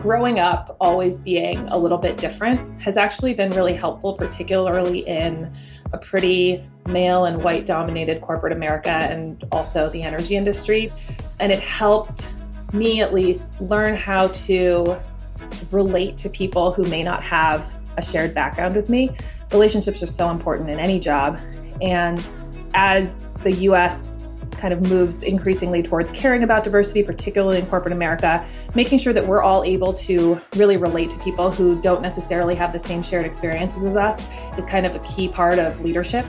growing up always being a little bit different has actually been really helpful, particularly in a pretty male and white dominated corporate America and also the energy industry. And it helped me at least learn how to relate to people who may not have a shared background with me. Relationships are so important in any job. And as the US kind of moves increasingly towards caring about diversity, particularly in corporate America, making sure that we're all able to really relate to people who don't necessarily have the same shared experiences as us is kind of a key part of leadership.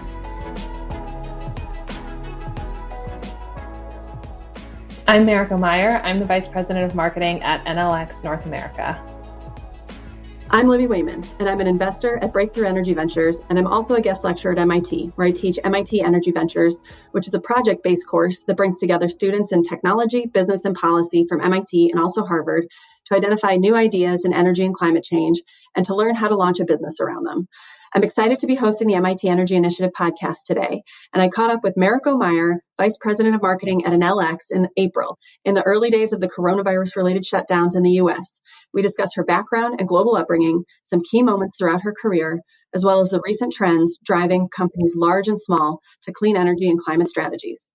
I'm Mariko Meier. I'm the Vice President of Marketing at Enel X North America. I'm Libby Wayman, and I'm an investor at Breakthrough Energy Ventures, and I'm also a guest lecturer at MIT, where I teach MIT Energy Ventures, which is a project-based course that brings together students in technology, business, and policy from MIT and also Harvard to identify new ideas in energy and climate change and to learn how to launch a business around them. I'm excited to be hosting the MIT Energy Initiative podcast today, and I caught up with Mariko Meier, Vice President of Marketing at Enel X in April, in the early days of the coronavirus-related shutdowns in the U.S. We discussed her background and global upbringing, some key moments throughout her career, as well as the recent trends driving companies large and small to clean energy and climate strategies.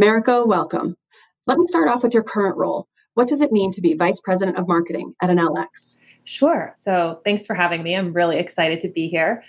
Mariko, welcome. Let me start off with your current role. What does it mean to be Vice President of Marketing at Enel X? Sure. So thanks for having me. I'm really excited to be here.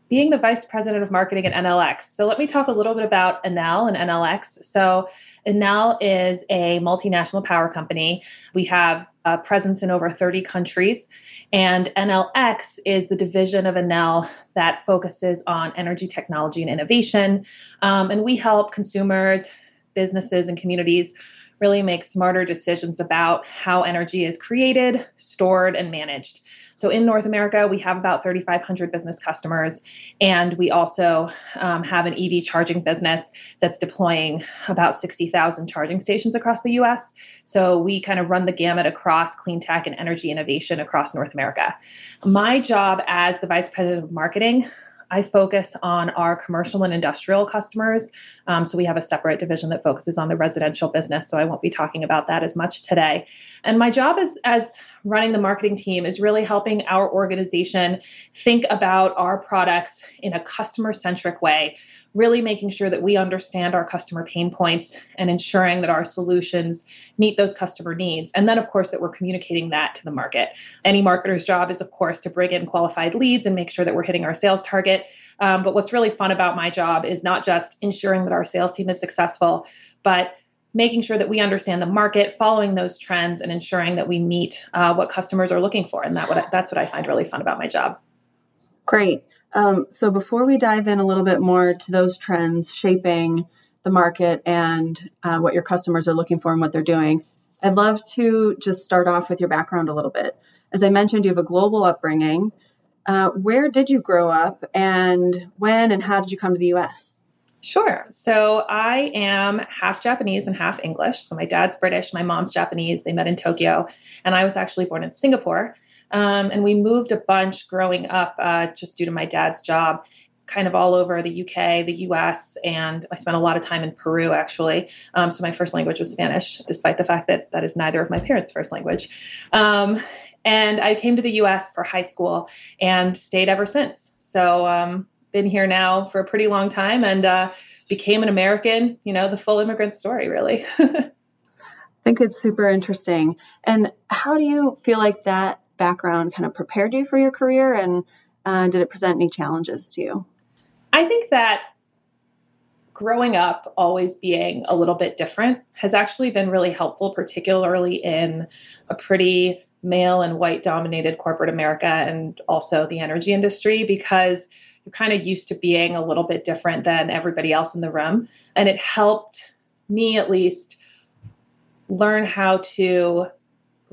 Being the Vice President of Marketing at Enel X. So let me talk a little bit about Enel and Enel X. So Enel is a multinational power company. We have a presence in over 30 countries. And Enel X is the division of Enel that focuses on energy technology and innovation. And we help consumers, businesses, and communities really make smarter decisions about how energy is created, stored, and managed. So in North America, we have about 3,500 business customers, and we also have an EV charging business that's deploying about 60,000 charging stations across the US. So we kind of run the gamut across clean tech and energy innovation across North America. My job as the Vice President of Marketing, I focus on our commercial and industrial customers. So we have a separate division that focuses on the residential business. So I won't be talking about that as much today. And my job as running the marketing team is really helping our organization think about our products in a customer-centric way, really making sure that we understand our customer pain points and ensuring that our solutions meet those customer needs. And then, of course, that we're communicating that to the market. Any marketer's job is, of course, to bring in qualified leads and make sure that we're hitting our sales target. But what's really fun about my job is not just ensuring that our sales team is successful, but making sure that we understand the market, following those trends, and ensuring that we meet what customers are looking for. And that's what I find really fun about my job. Great. So before we dive in a little bit more to those trends shaping the market and what your customers are looking for and what they're doing, I'd love to just start off with your background a little bit. As I mentioned, you have a global upbringing. Where did you grow up, and when and how did you come to the U.S.? Sure. So I am half Japanese and half English. So my dad's British, my mom's Japanese. They met in Tokyo, and I was actually born in Singapore. And we moved a bunch growing up just due to my dad's job, kind of all over the UK, the US, and I spent a lot of time in Peru, actually. So my first language was Spanish, despite the fact that that is neither of my parents' first language. And I came to the US for high school and stayed ever since. So been here now for a pretty long time and became an American, the full immigrant story, really. I think it's super interesting. And how do you feel like that background kind of prepared you for your career, and did it present any challenges to you? I think that growing up always being a little bit different has actually been really helpful, particularly in a pretty male and white dominated corporate America and also the energy industry, because you're kind of used to being a little bit different than everybody else in the room. And it helped me at least learn how to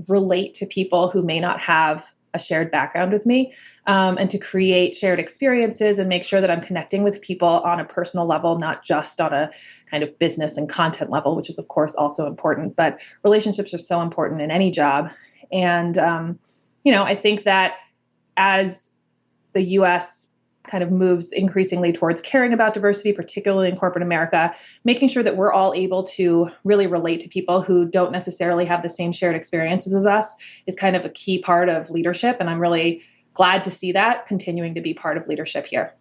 relate to people who may not have a shared background with me, and to create shared experiences and make sure that I'm connecting with people on a personal level, not just on a kind of business and content level, which is, of course, also important. But relationships are so important in any job. And, I think that as the U.S. kind of moves increasingly towards caring about diversity, particularly in corporate America, making sure that we're all able to really relate to people who don't necessarily have the same shared experiences as us is kind of a key part of leadership. And I'm really glad to see that continuing to be part of leadership here.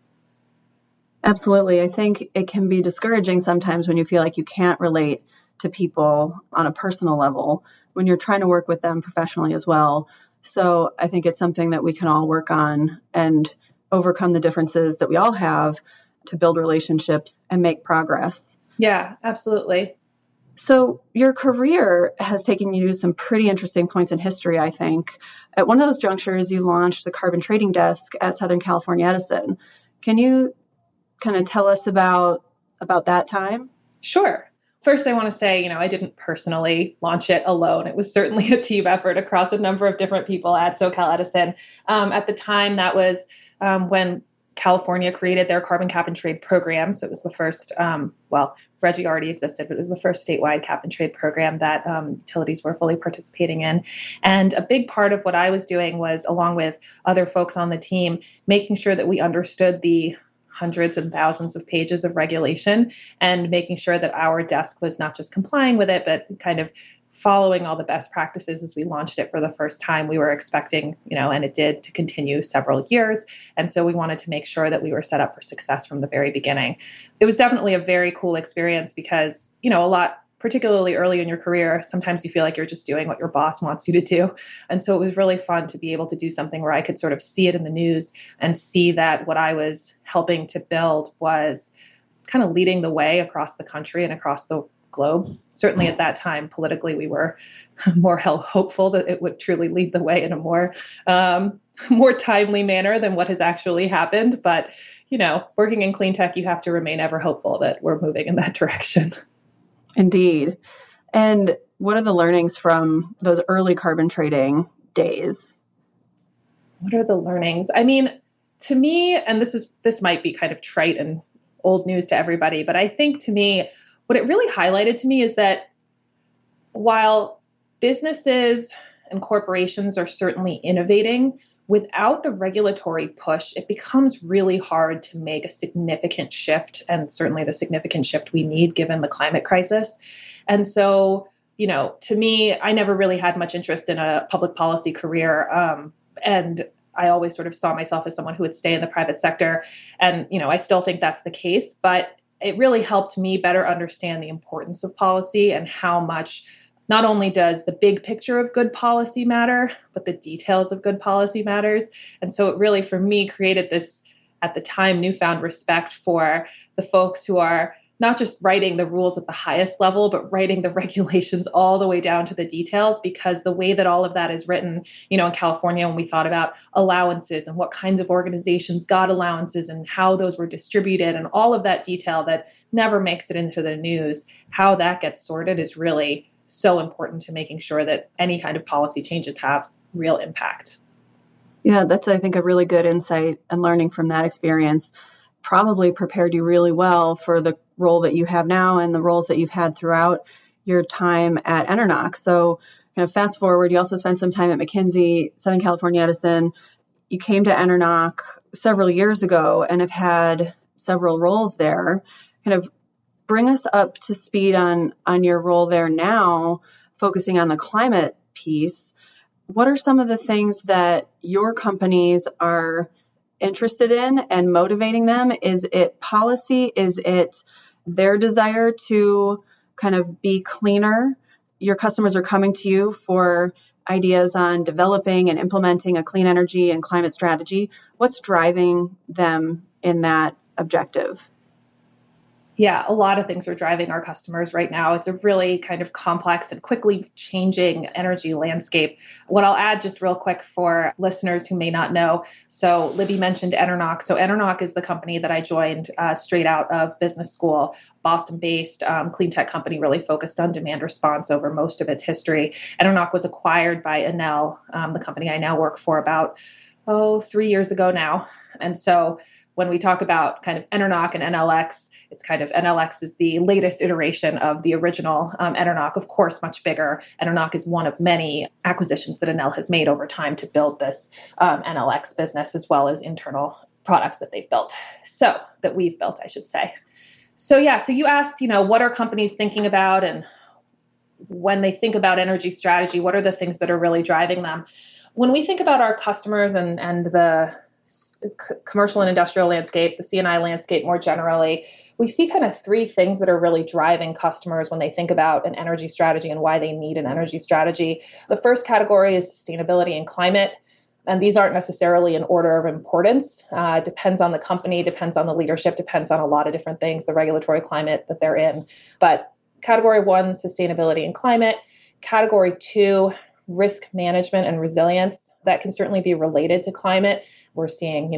Absolutely. I think it can be discouraging sometimes when you feel like you can't relate to people on a personal level when you're trying to work with them professionally as well. So I think it's something that we can all work on and overcome the differences that we all have to build relationships and make progress. Yeah, absolutely. So your career has taken you to some pretty interesting points in history, I think. At one of those junctures, you launched the carbon trading desk at Southern California Edison. Can you kind of tell us about that time? Sure. First, I want to say, I didn't personally launch it alone. It was certainly a team effort across a number of different people at SoCal Edison. At the time, that was when California created their carbon cap and trade program. So it was the first, Reggie already existed, but it was the first statewide cap and trade program that utilities were fully participating in. And a big part of what I was doing was, along with other folks on the team, making sure that we understood the hundreds and thousands of pages of regulation and making sure that our desk was not just complying with it, but kind of following all the best practices as we launched it for the first time. We were expecting, and it did, to continue several years. And so we wanted to make sure that we were set up for success from the very beginning. It was definitely a very cool experience because, particularly early in your career, sometimes you feel like you're just doing what your boss wants you to do. And so it was really fun to be able to do something where I could sort of see it in the news and see that what I was helping to build was kind of leading the way across the country and across the globe. Certainly at that time, politically, we were more hopeful that it would truly lead the way in a more timely manner than what has actually happened. But, working in clean tech, you have to remain ever hopeful that we're moving in that direction. Indeed. And what are the learnings from those early carbon trading days? What are the learnings? I mean, to me, and this might be kind of trite and old news to everybody, but I think to me, what it really highlighted to me is that while businesses and corporations are certainly innovating, without the regulatory push, it becomes really hard to make a significant shift, and certainly the significant shift we need given the climate crisis. And so, to me, I never really had much interest in a public policy career. And I always sort of saw myself as someone who would stay in the private sector. And, I still think that's the case, but it really helped me better understand the importance of policy and how much not only does the big picture of good policy matter, but the details of good policy matters. And so it really, for me, created this, at the time, newfound respect for the folks who are not just writing the rules at the highest level, but writing the regulations all the way down to the details, because the way that all of that is written, in California, when we thought about allowances and what kinds of organizations got allowances and how those were distributed and all of that detail that never makes it into the news, how that gets sorted is really so important to making sure that any kind of policy changes have real impact. Yeah, that's, I think, a really good insight, and learning from that experience probably prepared you really well for the role that you have now and the roles that you've had throughout your time at Enel X. So kind of fast forward, you also spent some time at McKinsey, Southern California Edison. You came to Enel X several years ago and have had several roles there. Kind of bring us up to speed on your role there now, focusing on the climate piece. What are some of the things that your companies are interested in and motivating them? Is it policy? Is it their desire to kind of be cleaner? Your customers are coming to you for ideas on developing and implementing a clean energy and climate strategy. What's driving them in that objective? Yeah, a lot of things are driving our customers right now. It's a really kind of complex and quickly changing energy landscape. What I'll add just real quick for listeners who may not know. So Libby mentioned Enel X. So Enel X is the company that I joined straight out of business school, Boston-based clean tech company, really focused on demand response over most of its history. Enel X was acquired by Enel, the company I now work for, about 3 years ago now. And so when we talk about kind of Enel X and Enel X, it's kind of Enel X is the latest iteration of the original Enel X, of course, much bigger. Enel X is one of many acquisitions that Enel has made over time to build this Enel X business, as well as internal products that they've built. So that we've built, I should say. So you asked, what are companies thinking about, and when they think about energy strategy, what are the things that are really driving them? When we think about our customers and the commercial and industrial landscape, the C&I landscape more generally, we see kind of three things that are really driving customers when they think about an energy strategy and why they need an energy strategy. The first category is sustainability and climate. And these aren't necessarily in order of importance. Depends on the company, depends on the leadership, depends on a lot of different things, the regulatory climate that they're in. But category one, sustainability and climate. Category two, risk management and resilience. That can certainly be related to climate. We're seeing,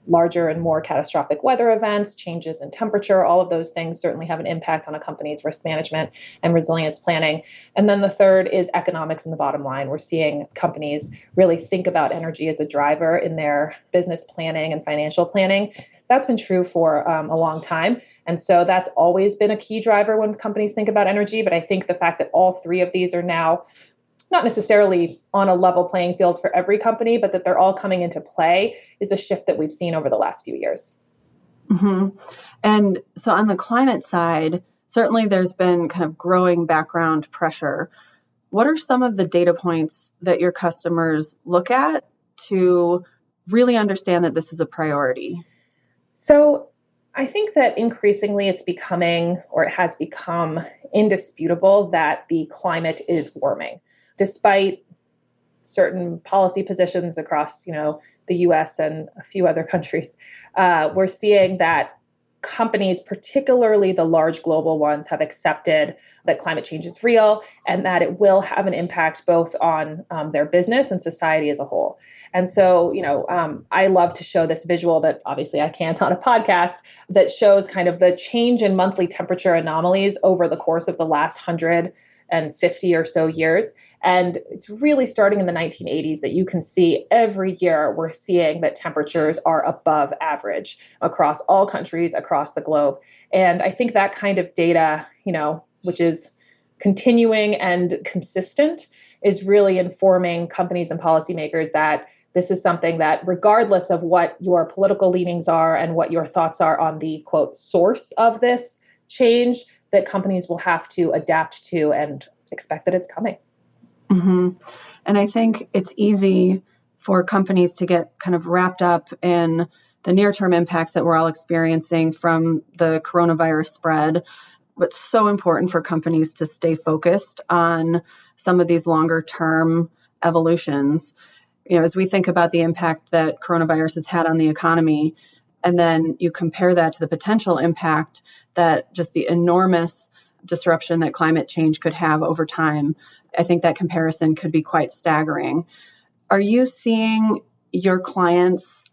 larger and more catastrophic weather events, changes in temperature, all of those things certainly have an impact on a company's risk management and resilience planning. And then the third is economics and the bottom line. We're seeing companies really think about energy as a driver in their business planning and financial planning. That's been true for a long time. And so that's always been a key driver when companies think about energy. But I think the fact that all three of these are now not necessarily on a level playing field for every company, but that they're all coming into play is a shift that we've seen over the last few years. Mm-hmm. And so on the climate side, certainly there's been kind of growing background pressure. What are some of the data points that your customers look at to really understand that this is a priority? So I think that increasingly it has become indisputable that the climate is warming. Despite certain policy positions across, the U.S. and a few other countries, we're seeing that companies, particularly the large global ones, have accepted that climate change is real and that it will have an impact both on their business and society as a whole. And so, I love to show this visual that obviously I can't on a podcast that shows kind of the change in monthly temperature anomalies over the course of the last 150 or so years. And it's really starting in the 1980s that you can see every year we're seeing that temperatures are above average across all countries across the globe. And I think that kind of data, which is continuing and consistent, is really informing companies and policymakers that this is something that, regardless of what your political leanings are and what your thoughts are on the, quote, source of this change, that companies will have to adapt to and expect that it's coming. Mm-hmm. And I think it's easy for companies to get kind of wrapped up in the near-term impacts that we're all experiencing from the coronavirus spread. But it's so important for companies to stay focused on some of these longer-term evolutions. As we think about the impact that coronavirus has had on the economy, and then you compare that to the potential impact that just the enormous disruption that climate change could have over time, I think that comparison could be quite staggering. Are you seeing your clients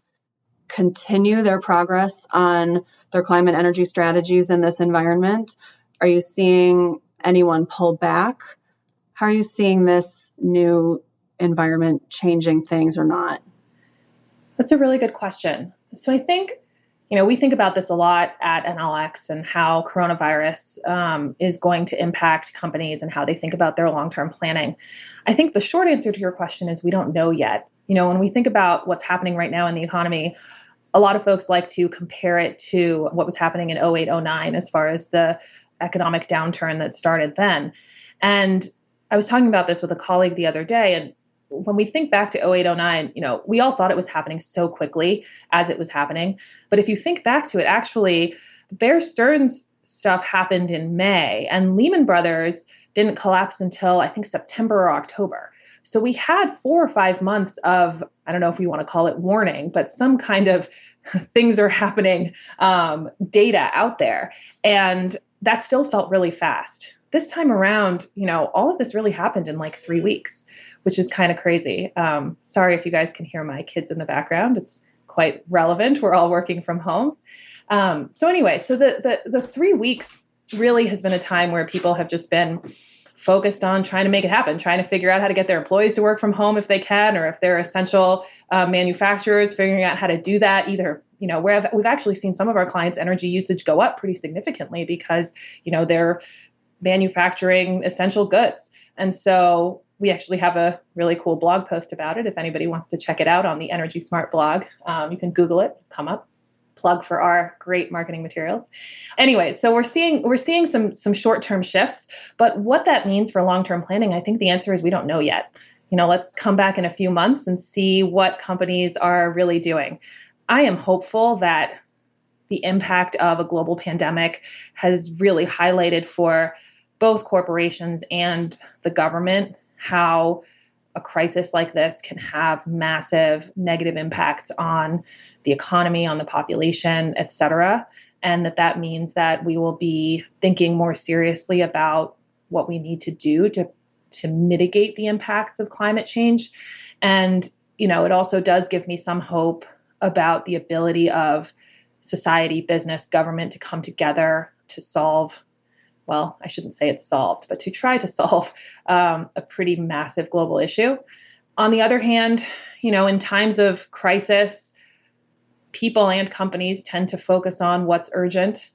continue their progress on their climate energy strategies in this environment? Are you seeing anyone pull back? How are you seeing this new environment changing things or not? That's a really good question. So I think, we think about this a lot at Enel X and how coronavirus is going to impact companies and how they think about their long-term planning. I think the short answer to your question is we don't know yet. When we think about what's happening right now in the economy, a lot of folks like to compare it to what was happening in 08, 09 as far as the economic downturn that started then. And I was talking about this with a colleague the other day, and when we think back to 08, 09, we all thought it was happening so quickly as it was happening. But if you think back to it, actually, Bear Stearns stuff happened in May, and Lehman Brothers didn't collapse until, I think, September or October. So we had 4 or 5 months of, I don't know if we want to call it warning, but some kind of things are happening data out there. And that still felt really fast. This time around, all of this really happened in like 3 weeks, which is kind of crazy. Sorry if you guys can hear my kids in the background. It's quite relevant. We're all working from home. So the 3 weeks really has been a time where people have just been focused on trying to make it happen, trying to figure out how to get their employees to work from home if they can, or if they're essential manufacturers, figuring out how to do that. Either, we've actually seen some of our clients' energy usage go up pretty significantly because, they're manufacturing essential goods. And so, we actually have a really cool blog post about it. If anybody wants to check it out on the Energy Smart blog, you can Google it, come up. Plug for our great marketing materials. Anyway, so we're seeing some short-term shifts, but what that means for long-term planning, I think the answer is we don't know yet. Let's come back in a few months and see what companies are really doing. I am hopeful that the impact of a global pandemic has really highlighted for both corporations and the government how a crisis like this can have massive negative impacts on the economy, on the population, et cetera. And that means that we will be thinking more seriously about what we need to do to mitigate the impacts of climate change. And, it also does give me some hope about the ability of society, business, government to come together to solve, well, I shouldn't say it's solved, but to try to solve a pretty massive global issue. On the other hand, in times of crisis, people and companies tend to focus on what's urgent,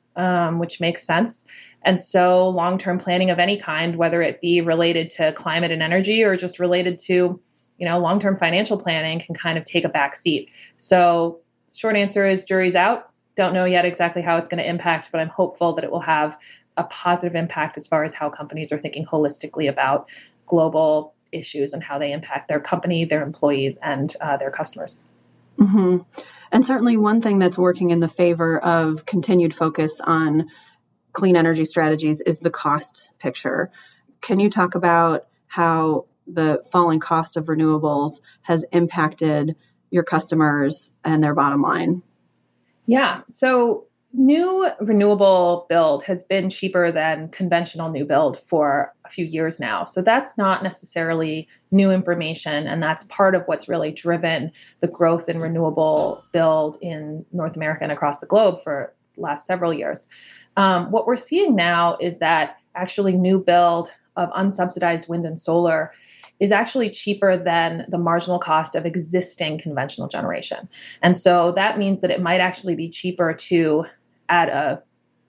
which makes sense. And so long-term planning of any kind, whether it be related to climate and energy or just related to, long-term financial planning, can kind of take a back seat. So short answer is jury's out. Don't know yet exactly how it's going to impact, but I'm hopeful that it will have a positive impact as far as how companies are thinking holistically about global issues and how they impact their company, their employees, and their customers. Mm-hmm. And certainly one thing that's working in the favor of continued focus on clean energy strategies is the cost picture. Can you talk about how the falling cost of renewables has impacted your customers and their bottom line? Yeah. So new renewable build has been cheaper than conventional new build for a few years now. So that's not necessarily new information. And that's part of what's really driven the growth in renewable build in North America and across the globe for the last several years. What we're seeing now is that actually new build of unsubsidized wind and solar is actually cheaper than the marginal cost of existing conventional generation. And so that means that it might actually be cheaper to, at a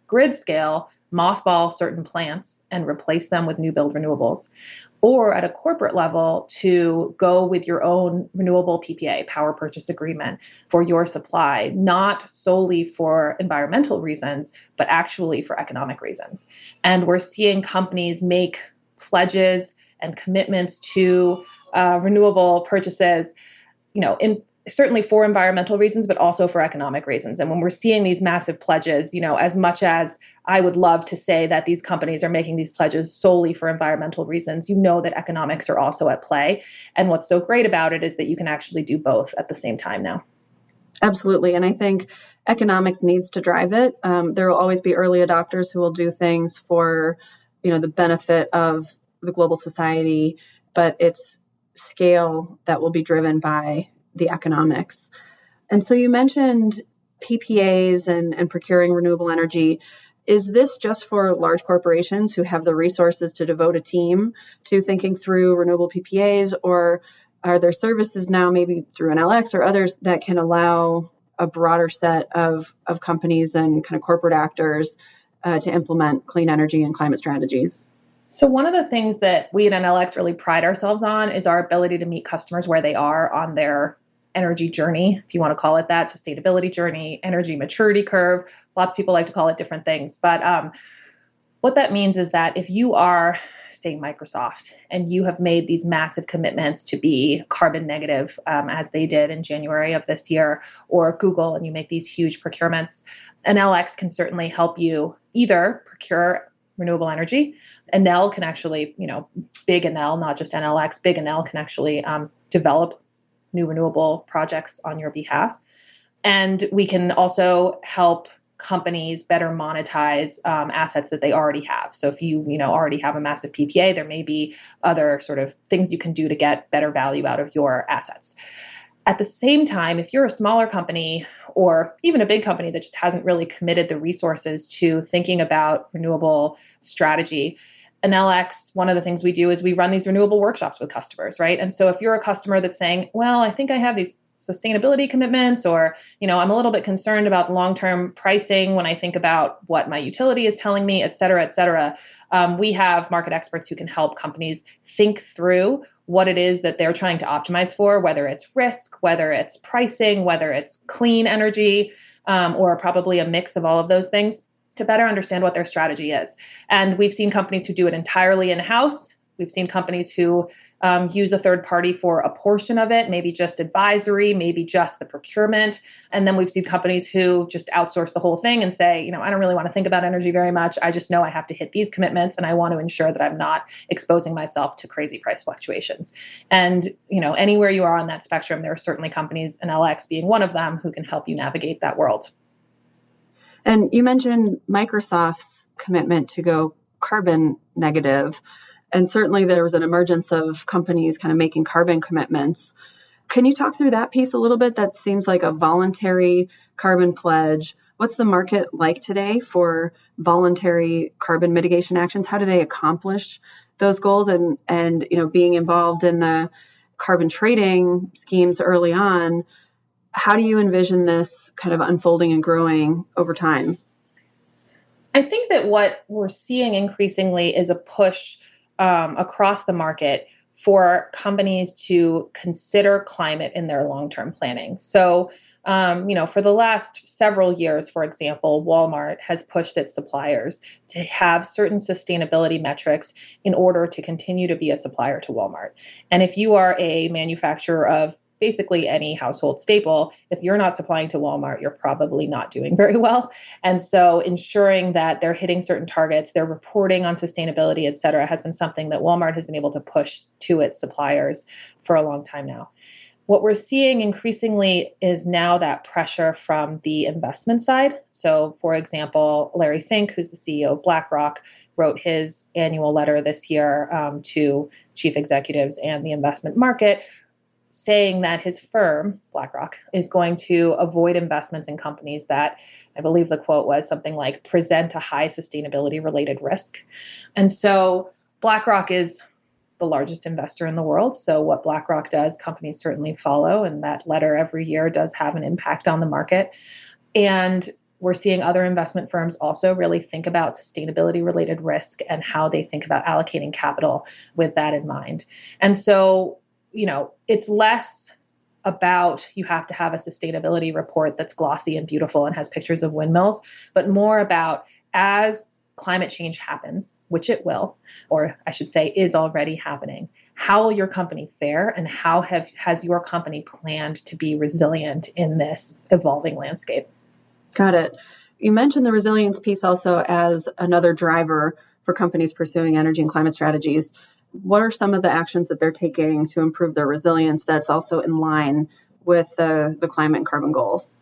grid scale, mothball certain plants and replace them with new build renewables, or at a corporate level to go with your own renewable PPA, power purchase agreement, for your supply, not solely for environmental reasons, but actually for economic reasons. And we're seeing companies make pledges and commitments to renewable purchases, certainly for environmental reasons, but also for economic reasons. And when we're seeing these massive pledges, as much as I would love to say that these companies are making these pledges solely for environmental reasons, that economics are also at play. And what's so great about it is that you can actually do both at the same time now. Absolutely. And I think economics needs to drive it. There will always be early adopters who will do things for, the benefit of the global society, but it's scale that will be driven by the economics. And so you mentioned PPAs and procuring renewable energy. Is this just for large corporations who have the resources to devote a team to thinking through renewable PPAs, or are there services now, maybe through Enel X or others, that can allow a broader set of companies and kind of corporate actors to implement clean energy and climate strategies? So one of the things that we at Enel X really pride ourselves on is our ability to meet customers where they are on their energy journey, if you want to call it that, sustainability journey, energy maturity curve. Lots of people like to call it different things. But what that means is that if you are, say, Microsoft, and you have made these massive commitments to be carbon negative, as they did in January of this year, or Google, and you make these huge procurements, Enel X can certainly help you either procure renewable energy. Enel can actually, big Enel, not just Enel X, big Enel can actually develop new renewable projects on your behalf. And we can also help companies better monetize assets that they already have. So if you, already have a massive PPA, there may be other sort of things you can do to get better value out of your assets. At the same time, if you're a smaller company or even a big company that just hasn't really committed the resources to thinking about renewable strategy, Enel X, one of the things we do is we run these renewable workshops with customers, right? And so if you're a customer that's saying, well, I think I have these sustainability commitments, or, I'm a little bit concerned about the long-term pricing when I think about what my utility is telling me, et cetera, et cetera. We have market experts who can help companies think through what it is that they're trying to optimize for, whether it's risk, whether it's pricing, whether it's clean energy, or probably a mix of all of those things, to better understand what their strategy is. And we've seen companies who do it entirely in-house. We've seen companies who use a third party for a portion of it, maybe just advisory, maybe just the procurement. And then we've seen companies who just outsource the whole thing and say, I don't really want to think about energy very much. I just know I have to hit these commitments, and I want to ensure that I'm not exposing myself to crazy price fluctuations. And, anywhere you are on that spectrum, there are certainly companies, Enel X being one of them, who can help you navigate that world. And you mentioned Microsoft's commitment to go carbon negative. And certainly there was an emergence of companies kind of making carbon commitments. Can you talk through that piece a little bit? That seems like a voluntary carbon pledge. What's the market like today for voluntary carbon mitigation actions? How do they accomplish those goals? And being involved in the carbon trading schemes early on, how do you envision this kind of unfolding and growing over time? I think that what we're seeing increasingly is a push across the market for companies to consider climate in their long-term planning. So, for the last several years, for example, Walmart has pushed its suppliers to have certain sustainability metrics in order to continue to be a supplier to Walmart. And if you are a manufacturer of basically any household staple, if you're not supplying to Walmart, you're probably not doing very well. And so ensuring that they're hitting certain targets, they're reporting on sustainability, et cetera, has been something that Walmart has been able to push to its suppliers for a long time now. What we're seeing increasingly is now that pressure from the investment side. So, for example, Larry Fink, who's the CEO of BlackRock, wrote his annual letter this year to chief executives and the investment market, saying that his firm, BlackRock, is going to avoid investments in companies that, I believe the quote was something like, present a high sustainability related risk. And so BlackRock is the largest investor in the world. So what BlackRock does, companies certainly follow. And that letter every year does have an impact on the market. And we're seeing other investment firms also really think about sustainability related risk and how they think about allocating capital with that in mind. And so, it's less about you have to have a sustainability report that's glossy and beautiful and has pictures of windmills, but more about as climate change happens, which it will, or I should say is already happening, how will your company fare, and how has your company planned to be resilient in this evolving landscape? Got it. You mentioned the resilience piece also as another driver for companies pursuing energy and climate strategies. What are some of the actions that they're taking to improve their resilience that's also in line with the climate and carbon goals?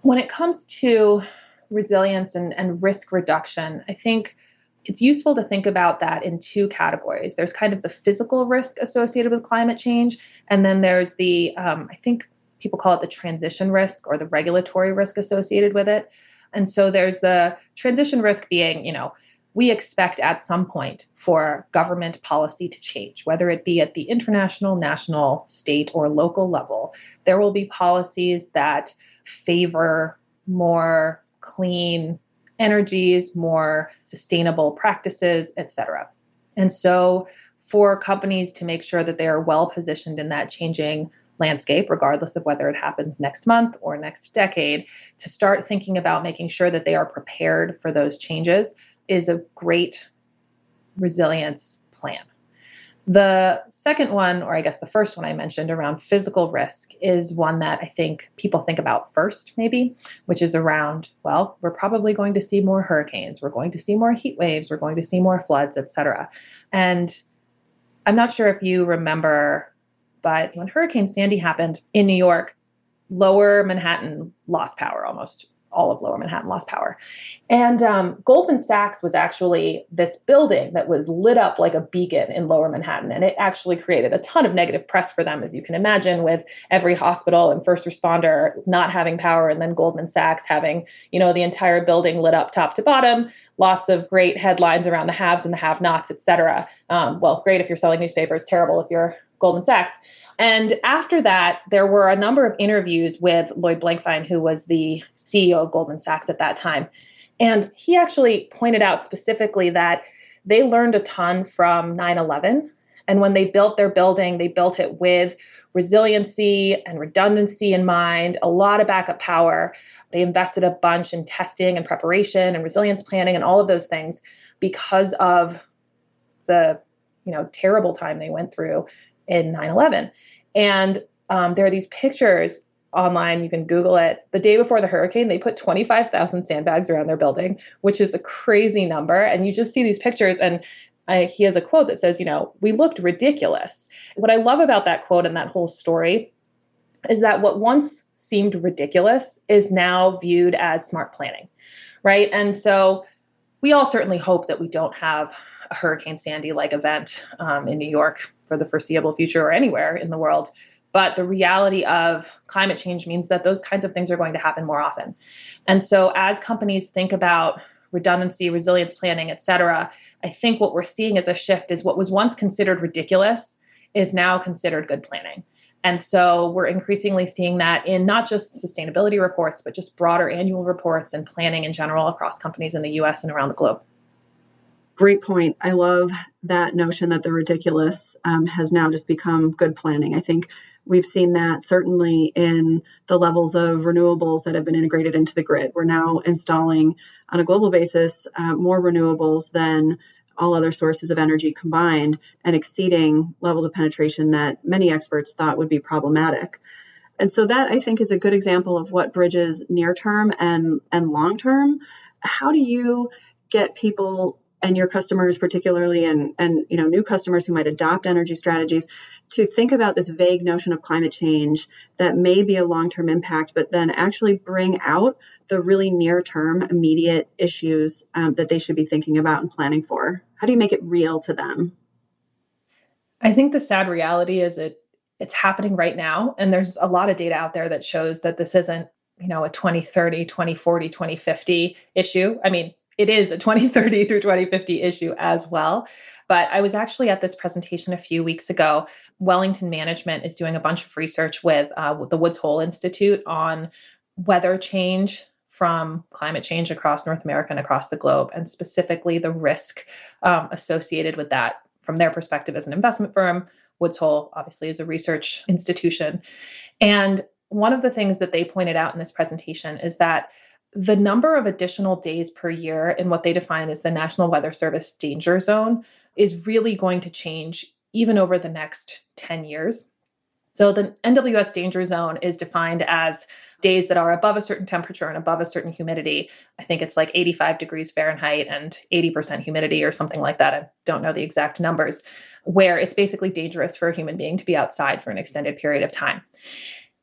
When it comes to resilience and risk reduction, I think it's useful to think about that in two categories. There's kind of the physical risk associated with climate change, and then there's the, I think people call it the transition risk or the regulatory risk associated with it. And so there's the transition risk being, we expect at some point for government policy to change, whether it be at the international, national, state, or local level. There will be policies that favor more clean energies, more sustainable practices, et cetera. And so for companies to make sure that they are well positioned in that changing landscape, regardless of whether it happens next month or next decade, to start thinking about making sure that they are prepared for those changes is a great resilience plan. The second one, or I guess the first one I mentioned around physical risk, is one that I think people think about first, maybe, which is around, well, we're probably going to see more hurricanes, we're going to see more heat waves, we're going to see more floods, et cetera. And I'm not sure if you remember, but when Hurricane Sandy happened in New York, Lower Manhattan lost power, almost all of Lower Manhattan lost power. And Goldman Sachs was actually this building that was lit up like a beacon in Lower Manhattan. And it actually created a ton of negative press for them, as you can imagine, with every hospital and first responder not having power, and then Goldman Sachs having, the entire building lit up top to bottom. Lots of great headlines around the haves and the have-nots, et cetera. Well, great if you're selling newspapers, terrible if you're Goldman Sachs. And after that, there were a number of interviews with Lloyd Blankfein, who was the CEO of Goldman Sachs at that time. And he actually pointed out specifically that they learned a ton from 9/11. And when they built their building, they built it with resiliency and redundancy in mind, a lot of backup power. They invested a bunch in testing and preparation and resilience planning and all of those things because of the terrible time they went through in 9/11. And there are these pictures online. You can Google it. The day before the hurricane, they put 25,000 sandbags around their building, which is a crazy number. And you just see these pictures. And he has a quote that says, we looked ridiculous. What I love about that quote and that whole story is that what once seemed ridiculous is now viewed as smart planning, right? And so we all certainly hope that we don't have a Hurricane Sandy-like event in New York for the foreseeable future or anywhere in the world. But the reality of climate change means that those kinds of things are going to happen more often. And so as companies think about redundancy, resilience planning, et cetera, I think what we're seeing as a shift is what was once considered ridiculous is now considered good planning. And so we're increasingly seeing that in not just sustainability reports, but just broader annual reports and planning in general across companies in the US and around the globe. Great point. I love that notion that the ridiculous has now just become good planning. I think we've seen that certainly in the levels of renewables that have been integrated into the grid. We're now installing on a global basis more renewables than all other sources of energy combined and exceeding levels of penetration that many experts thought would be problematic. And so that, I think, is a good example of what bridges near term and long term. How do you get people and your customers particularly and new customers who might adopt energy strategies to think about this vague notion of climate change that may be a long-term impact, but then actually bring out the really near-term immediate issues that they should be thinking about and planning for? How do you make it real to them? I think the sad reality is it's happening right now. And there's a lot of data out there that shows that this isn't, a 2030, 2040, 2050 issue. I mean, it is a 2030 through 2050 issue as well. But I was actually at this presentation a few weeks ago. Wellington Management is doing a bunch of research with the Woods Hole Institute on weather change from climate change across North America and across the globe, and specifically the risk associated with that from their perspective as an investment firm. Woods Hole obviously is a research institution. And one of the things that they pointed out in this presentation is that the number of additional days per year in what they define as the National Weather Service danger zone is really going to change even over the next 10 years. So the NWS danger zone is defined as days that are above a certain temperature and above a certain humidity. I think it's like 85 degrees Fahrenheit and 80% humidity or something like that. I don't know the exact numbers, where it's basically dangerous for a human being to be outside for an extended period of time.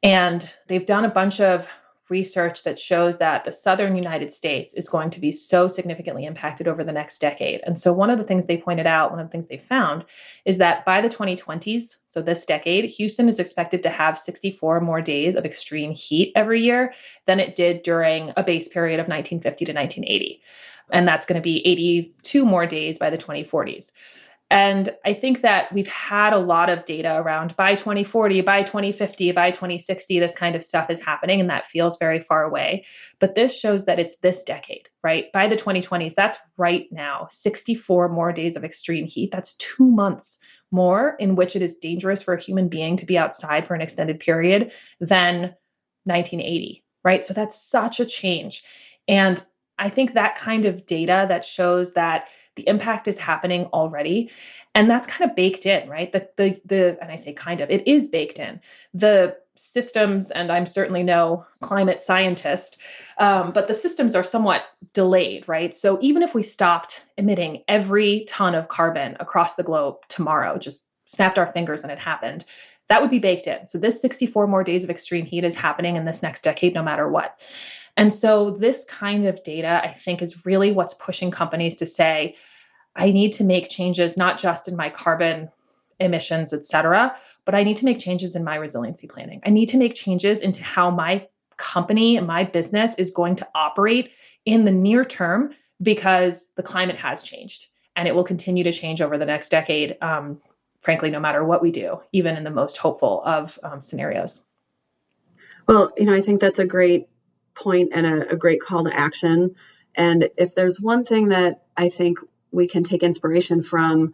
And they've done a bunch of research that shows that the southern United States is going to be so significantly impacted over the next decade. And so one of the things they pointed out, one of the things they found is that by the 2020s, so this decade, Houston is expected to have 64 more days of extreme heat every year than it did during a base period of 1950 to 1980. And that's going to be 82 more days by the 2040s. And I think that we've had a lot of data around by 2040, by 2050, by 2060, this kind of stuff is happening, and that feels very far away. But this shows that it's this decade, right? By the 2020s, that's right now, 64 more days of extreme heat. That's 2 months more in which it is dangerous for a human being to be outside for an extended period than 1980, right? So that's such a change. And I think that kind of data that shows that the impact is happening already. And that's kind of baked in, right? And I say kind of, it is baked in. The systems, and I'm certainly no climate scientist, but the systems are somewhat delayed, right? So even if we stopped emitting every ton of carbon across the globe tomorrow, just snapped our fingers and it happened, that would be baked in. So this 64 more days of extreme heat is happening in this next decade, no matter what. And so this kind of data, I think, is really what's pushing companies to say, I need to make changes, not just in my carbon emissions, et cetera, but I need to make changes in my resiliency planning. I need to make changes into how my company and my business is going to operate in the near term, because the climate has changed and it will continue to change over the next decade frankly, no matter what we do, even in the most hopeful of scenarios. Well, I think that's a great point and a great call to action. And if there's one thing that I think we can take inspiration from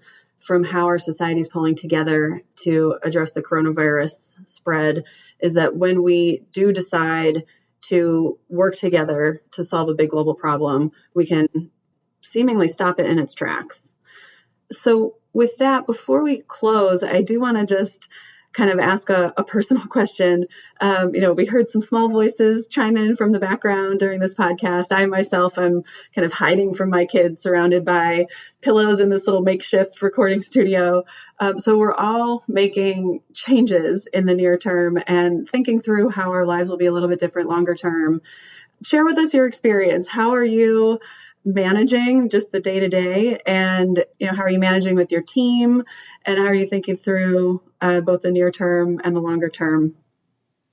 how our society is pulling together to address the coronavirus spread, is that when we do decide to work together to solve a big global problem, we can seemingly stop it in its tracks. So with that, before we close, I do want to just kind of ask a personal question. We heard some small voices chime in from the background during this podcast. I myself am kind of hiding from my kids, surrounded by pillows in this little makeshift recording studio. So we're all making changes in the near term and thinking through how our lives will be a little bit different longer term. Share with us your experience. How are you managing just the day-to-day, and how are you managing with your team, and how are you thinking through both the near term and the longer term?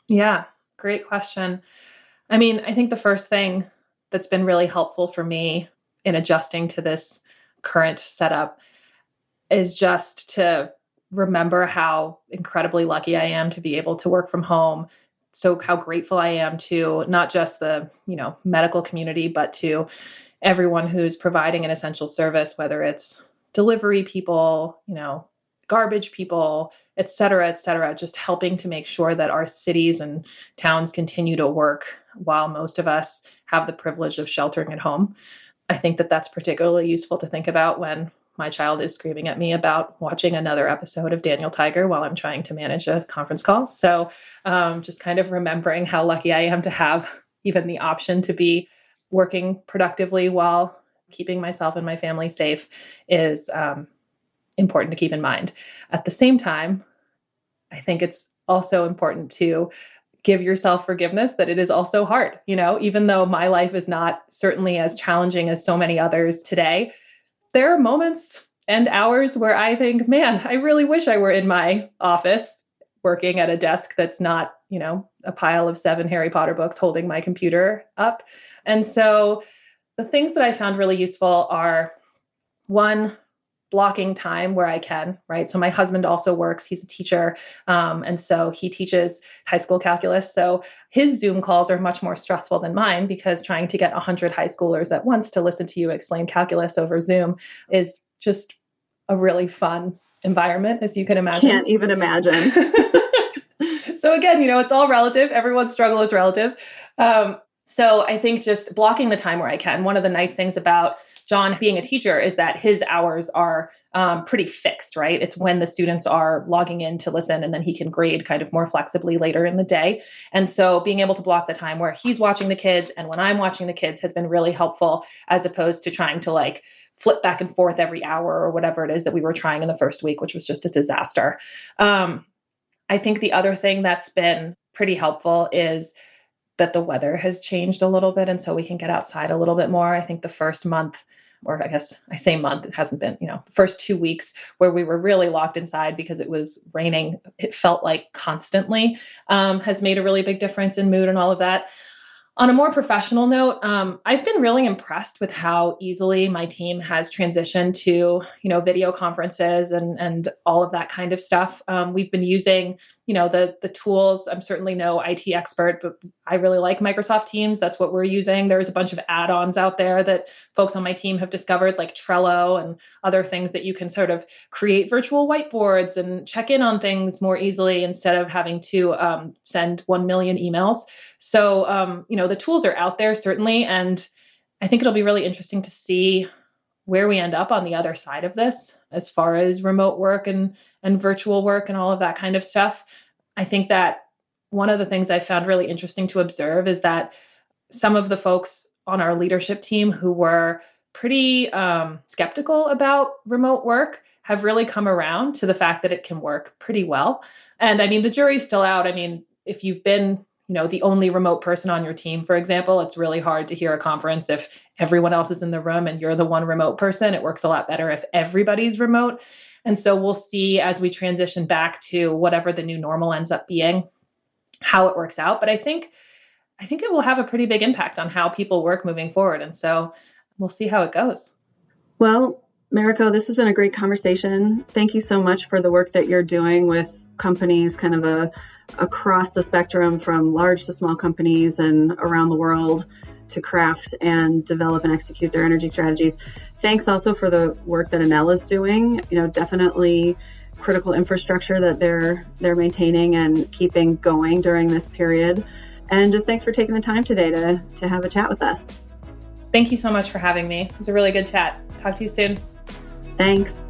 Yeah, great question. I mean, I think the first thing that's been really helpful for me in adjusting to this current setup is just to remember how incredibly lucky I am to be able to work from home. So how grateful I am to not just the, medical community, but to everyone who's providing an essential service, whether it's delivery people, garbage people, et cetera, just helping to make sure that our cities and towns continue to work while most of us have the privilege of sheltering at home. I think that that's particularly useful to think about when my child is screaming at me about watching another episode of Daniel Tiger while I'm trying to manage a conference call. So just kind of remembering how lucky I am to have even the option to be working productively while keeping myself and my family safe is important to keep in mind. At the same time, I think it's also important to give yourself forgiveness that it is also hard. Even though my life is not certainly as challenging as so many others today, there are moments and hours where I think, man, I really wish I were in my office working at a desk that's not, a pile of 7 Harry Potter books holding my computer up. And so the things that I found really useful are, one, blocking time where I can, right? So my husband also works, he's a teacher. And so he teaches high school calculus. So his Zoom calls are much more stressful than mine, because trying to get 100 high schoolers at once to listen to you explain calculus over Zoom is just a really fun environment, as you can imagine. Can't even imagine. So again, it's all relative. Everyone's struggle is relative. So I think just blocking the time where I can. One of the nice things about John being a teacher is that his hours are pretty fixed, right? It's when the students are logging in to listen, and then he can grade kind of more flexibly later in the day. And so being able to block the time where he's watching the kids and when I'm watching the kids has been really helpful, as opposed to trying to flip back and forth every hour or whatever it is that we were trying in the first week, which was just a disaster. I think the other thing that's been pretty helpful is that the weather has changed a little bit, and so we can get outside a little bit more. I think the first month, or I guess I say month, it hasn't been, the first 2 weeks where we were really locked inside because it was raining, it felt like constantly, has made a really big difference in mood and all of that. On a more professional note, I've been really impressed with how easily my team has transitioned to, video conferences and all of that kind of stuff. We've been using, the tools. I'm certainly no IT expert, but I really like Microsoft Teams. That's what we're using. There's a bunch of add-ons out there that folks on my team have discovered, like Trello and other things that you can sort of create virtual whiteboards and check in on things more easily instead of having to send 1 million emails. So, the tools are out there, certainly. And I think it'll be really interesting to see where we end up on the other side of this, as far as remote work and virtual work and all of that kind of stuff. I think that one of the things I found really interesting to observe is that some of the folks on our leadership team who were pretty skeptical about remote work have really come around to the fact that it can work pretty well. And I mean, the jury's still out. I mean, if you've been the only remote person on your team, for example, it's really hard to hear a conference if everyone else is in the room and you're the one remote person. It works a lot better if everybody's remote. And so we'll see as we transition back to whatever the new normal ends up being, how it works out. But I think it will have a pretty big impact on how people work moving forward. And so we'll see how it goes. Well, Mariko, this has been a great conversation. Thank you so much for the work that you're doing with companies kind of across the spectrum, from large to small companies and around the world, to craft and develop and execute their energy strategies. Thanks also for the work that Enel is doing. Definitely critical infrastructure that they're maintaining and keeping going during this period. And just thanks for taking the time today to have a chat with us. Thank you so much for having me. It was a really good chat. Talk to you soon. Thanks.